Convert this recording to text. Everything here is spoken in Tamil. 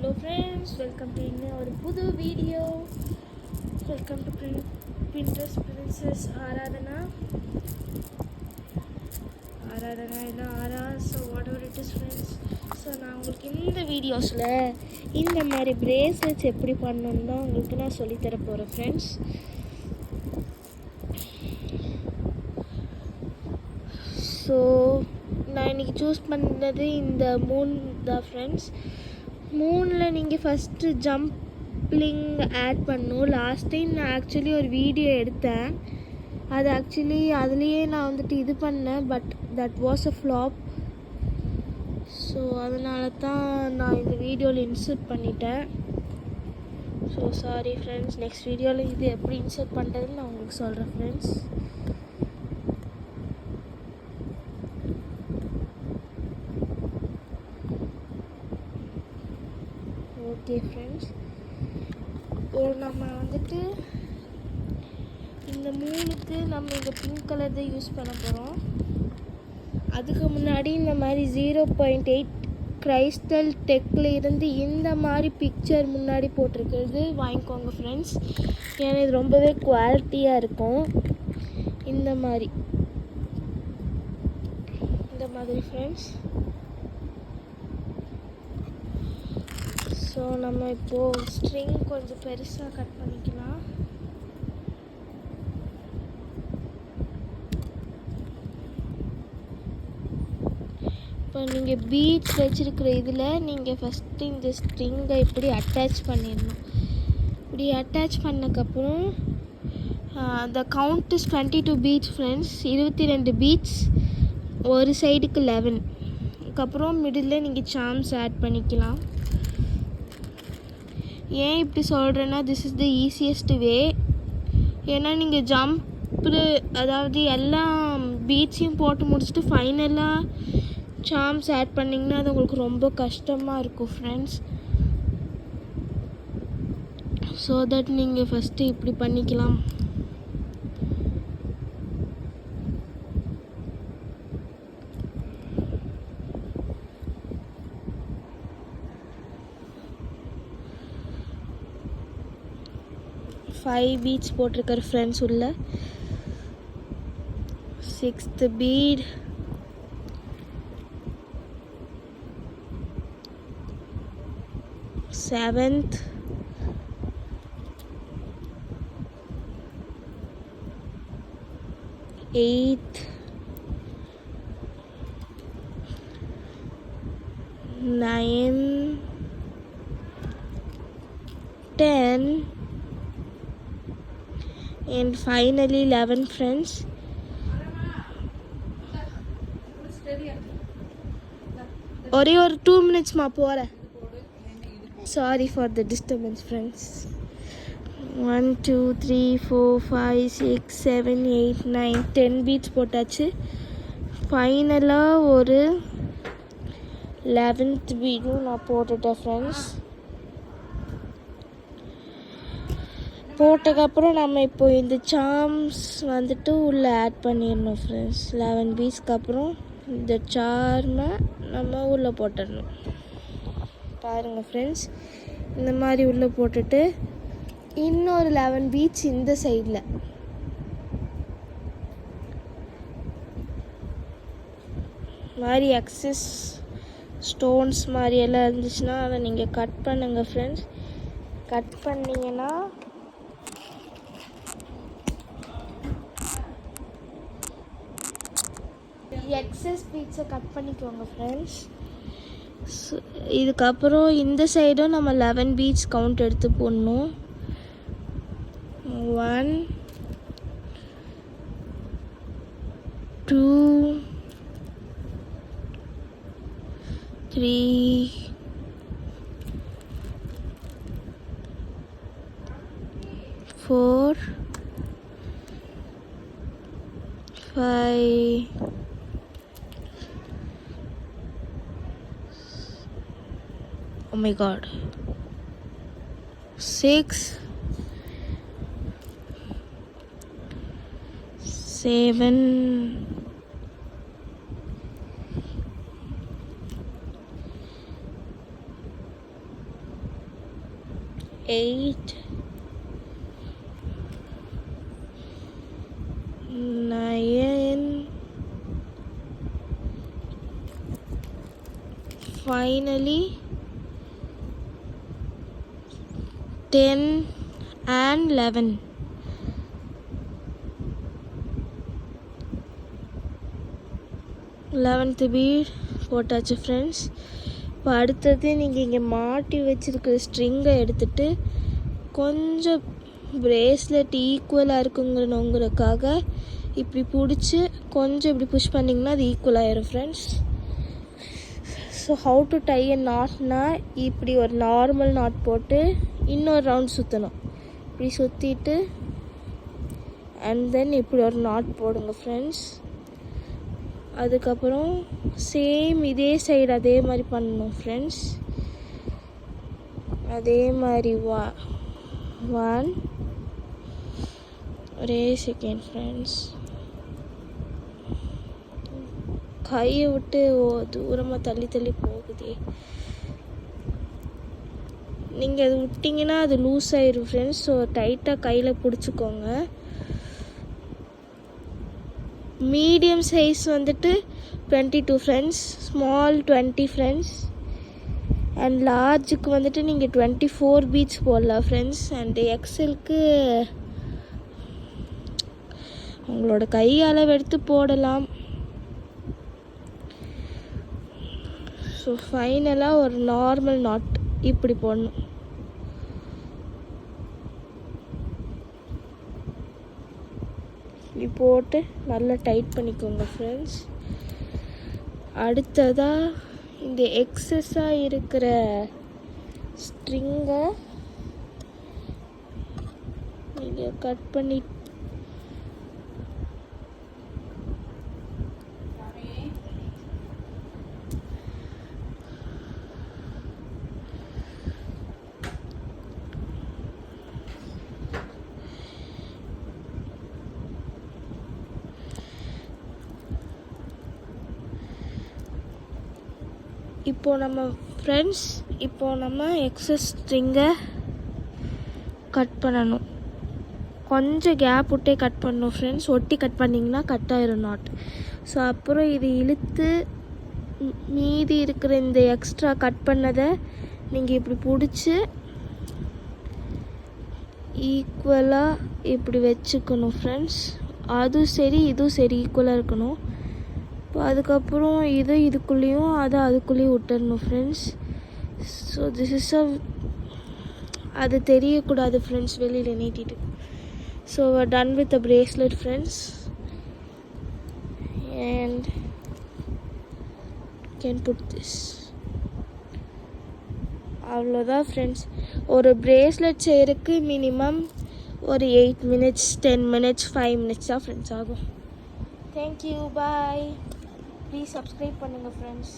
ஹலோ ஃப்ரெண்ட்ஸ், வெல்கம் டு இன்னும் ஒரு புது video. Welcome to Pinterest princess Aradhana இல்லை ஆரா. So what ever it is friends. So நான் உங்களுக்கு இந்த வீடியோஸில் இந்த மாதிரி பிரேஸ்லெட்ஸ் எப்படி பண்ணணுன்னு தான் உங்களுக்கு நான் சொல்லித்தர போகிறேன் ஃப்ரெண்ட்ஸ். ஸோ நான் இன்றைக்கி சூஸ் பண்ணது இந்த மூன் தான் ஃப்ரெண்ட்ஸ். மூணில் நீங்கள் ஃபஸ்ட்டு ஜம்ப்லிங் ஆட் பண்ணணும். லாஸ்ட் டைம் நான் ஆக்சுவலி ஒரு வீடியோ எடுத்தேன். அது ஆக்சுவலி அதுலேயே நான் வந்துட்டு இது பண்ணேன், but that was a flop. So அதனால தான் நான் இந்த வீடியோவில் இன்சர்ட் பண்ணிட்டேன். So sorry friends. நெக்ஸ்ட் வீடியோவில் இது எப்படி இன்சர்ட் பண்ணுறதுன்னு நான் உங்களுக்கு சொல்கிறேன் ஃப்ரெண்ட்ஸ். ஓகே ஃப்ரெண்ட்ஸ், நம்ம வந்துட்டு இந்த மூணுக்கு நம்ம இந்த பிங்க் கலர் தான் யூஸ் பண்ண போகிறோம். அதுக்கு முன்னாடி இந்த மாதிரி 0.8 கிரைஸ்டல் டெக்கில் இருந்து இந்த மாதிரி பிக்சர் முன்னாடி போட்டிருக்கிறது வாங்கிக்கோங்க ஃப்ரெண்ட்ஸ். ஏன்னா இது ரொம்பவே குவாலிட்டியாக இருக்கும். இந்த மாதிரி ஃப்ரெண்ட்ஸ். ஸோ நம்ம இப்போது ஸ்ட்ரிங் கொஞ்சம் பெருசாக கட் பண்ணிக்கலாம். இப்போ நீங்கள் பீட்ஸ் வச்சுருக்கிற இதில் நீங்கள் ஃபஸ்ட்டு இந்த ஸ்ட்ரிங்கை இப்படி அட்டாச் பண்ணிடணும். இப்படி அட்டாச் பண்ணக்கப்புறம் the count is 22 beads friends. 22 beads, ஒரு சைடுக்கு 11. அதுக்கப்புறம் மிடில் நீங்கள் சார்ம்ஸ் ஆட் பண்ணிக்கலாம். ஏன் இப்படி சொல்கிறேன்னா, this is the easiest way. ஏன்னா நீங்கள் அதாவது எல்லா பீட்ஸையும் போட்டு முடிச்சுட்டு ஃபைனலாக சார்ம்ஸ் ஆட் பண்ணிங்கன்னா அது உங்களுக்கு ரொம்ப கஷ்டமாக இருக்கும் ஃப்ரெண்ட்ஸ். ஸோ தட் நீங்கள் ஃபஸ்ட்டு இப்படி பண்ணிக்கலாம். ஃபைவ் பீட்ஸ் போட்டிருக்காரு ஃப்ரெண்ட்ஸ் உள்ள. 6th bead, 7th, 8th, 9, 10 and finally 11 friends. ஒரே ஒரு 2 minutesமா போகிறேன். Sorry for the disturbance friends. 1 2 3 4 5 6 7 8 9 10 beads போட்டாச்சு. ஃபைனலாக ஒரு 11th பீடும் நான் போட்டுட்டேன் ஃப்ரெண்ட்ஸ். போட்டதுக்கப்புறம் நம்ம இப்போ இந்த சார்ம்ஸ் வந்துட்டு உள்ளே ஆட் பண்ணிடணும் ஃப்ரெண்ட்ஸ். 11 பீட்ஸ்க்கு அப்புறம் இந்த சார்மை நம்ம உள்ளே போட்டுடணும். பாருங்கள் ஃப்ரெண்ட்ஸ், இந்த மாதிரி உள்ளே போட்டுட்டு இன்னொரு 11 பீட்ஸ் இந்த சைடில். மாதிரி எக்ஸஸ் ஸ்டோன்ஸ் மாதிரி எல்லாம் இருந்துச்சுன்னா அதை நீங்கள் கட் பண்ணுங்கள் ஃப்ரெண்ட்ஸ். கட் பண்ணிங்கன்னா எக்ஸஸ் பீட்ஸை கட் பண்ணிக்கோங்க ஃப்ரெண்ட்ஸ். இதுக்கப்புறம் இந்த சைடும் நம்ம 11 பீட்ஸ் கவுண்ட் எடுத்து போடணும். 1 2 3 4 5 oh my god 6 7 8 8 9 finally 10 and 11. 11th beat போட்டாச்சு ஃப்ரெண்ட்ஸ். இப்போ அடுத்தது நீங்கள் இங்கே மாட்டி வச்சுருக்கிற ஸ்ட்ரிங்கை எடுத்துகிட்டு கொஞ்சம் பிரேஸ்லெட் ஈக்குவலாக இருக்குங்கிறவங்களுக்காக இப்படி பிடிச்சி கொஞ்சம் இப்படி புஷ் பண்ணிங்கன்னா அது ஈக்குவல் ஆயிரும் friends. So how to tie a நாட்னா இப்படி ஒரு நார்மல் நாட் போட்டு இன்னொரு ரவுண்ட் சுற்றணும். இப்படி சுற்றிட்டு அண்ட் தென் இப்படி ஒரு நாட் போடுங்க ஃப்ரெண்ட்ஸ். அதுக்கப்புறம் சேம் இதே சைடு அதே மாதிரி பண்ணணும் ஃப்ரெண்ட்ஸ். அதே மாதிரி 1 ஒரே செகண்ட் ஃப்ரெண்ட்ஸ். கையை விட்டு தூரமாக தள்ளி போகுதே. நீங்கள் அது விட்டிங்கன்னா அது லூஸ் ஆயிரும் ஃப்ரெண்ட்ஸ். ஸோ டைட்டாக கையில் பிடிச்சிக்கோங்க. மீடியம் சைஸ் வந்துட்டு 22 ஃப்ரெண்ட்ஸ், ஸ்மால் 20 ஃப்ரெண்ட்ஸ், அண்ட் லார்ஜுக்கு வந்துட்டு நீங்கள் 24 பீட்ஸ் போடலாம் ஃப்ரெண்ட்ஸ். அண்டு எக்ஸலுக்கு உங்களோட கை அளவு எடுத்து போடலாம். ஸோ ஃபைனலாக ஒரு நார்மல் நாட் இப்படி போடணும். இப்படி போட்டு நல்லா டைட் பண்ணிக்கோங்க ஃப்ரெண்ட்ஸ். அடுத்ததாக இந்த எக்ஸஸாக இருக்கிற ஸ்ட்ரிங்கை நீங்கள் கட் பண்ணி இப்போது நம்ம எக்ஸஸ் ஸ்ட்ரிங்கை கட் பண்ணணும். கொஞ்சம் கேப் விட்டே கட் பண்ணணும் ஃப்ரெண்ட்ஸ். ஒட்டி கட் பண்ணிங்கன்னா கட் ஆயிரும் நாட். ஸோ அப்புறம் இது இழுத்து மீதி இருக்கிற இந்த எக்ஸ்ட்ரா கட் பண்ணதை நீங்கள் இப்படி பிடிச்சி ஈக்குவலாக இப்படி வச்சுக்கணும் ஃப்ரெண்ட்ஸ். அதுவும் சரி இதுவும் சரி ஈக்குவலாக இருக்கணும். இப்போ அதுக்கப்புறம் இதுக்குள்ளேயும் அதுக்குள்ளேயும் விட்டுடணும் ஃப்ரெண்ட்ஸ். ஸோ திஸ் இஸ் அது தெரியக்கூடாது ஃப்ரெண்ட்ஸ் வெளியில் நீட்டிட்டு. So done with the bracelet friends. And can put this. அவ்வளோதான் ஃப்ரெண்ட்ஸ். ஒரு பிரேஸ்லெட் செய்கிறதுக்கு மினிமம் ஒரு 8 minutes 10 minutes 5 minutes தான் ஃப்ரெண்ட்ஸ் ஆகும். Thank you, bye. ப்ளீஸ் சப்ஸ்கிரைப் பண்ணுங்கள் ஃப்ரெண்ட்ஸ்.